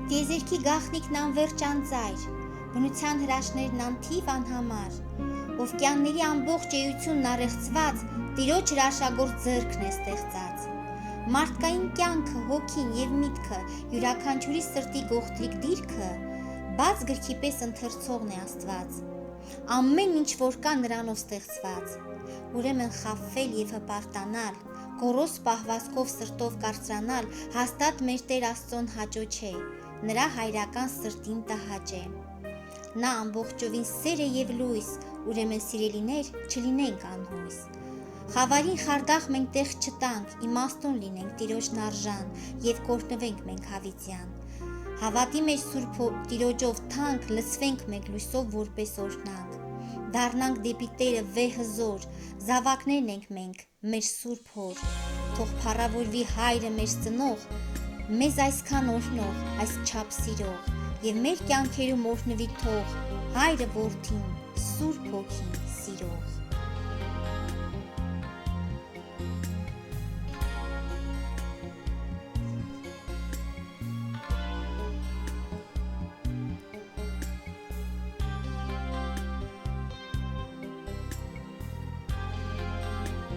Տիեզերքի գաղտնիքն անվերջ անծայր, բնության հրաշներն անթիվ անհամար, ովկյանների ամբողջ էությունն առեղծված Տիրոջ հրաշագործ ձեռքն է ստեղծած։ Մարդկային կյանքը, հոգին և միտքը, յուրաքանչյուրի սրտի գողտրիկ դիրքը, բաց գրքի պես ընթերցողն է Աստված։ Ամեն ինչ որ կա նրանով ստեղծված։ Ուրեմն խաբվել և հպարտանալ, գոռոզ պահվածքով սրտով կարծրանալ հաստատ մեր Տեր Աստծուն հաճո չէ, նրա հայրական սրտին տհաճ է։ Նա ամբողջովին սեր է և լույս, ուրեմն սիրելիներ չլինենք անհույս։ Խավարին խարդախ մենք տեղ չտանք, իմաստուն լինենք Տիրոջն արժան և կօրհնվենք մենք հավիտյան։ Հավատի մեջ Սուրբ Տիրոջով թանկ, լցվենք մենք լույսով որպես օրհնանք։ Դառնանք դեպի Տերը վեհ հզոր, զավակներն ենք մենք, մեր Սուրբ Հոր։ Թող փառավորվի Հայրը մեր ծնող, մեզ այսքան օրհնող, այսչափ սիրող, և մեր կյանքերում օրհնվի թող Հայրը Որդին, Սուրբ Հոգին սիրող։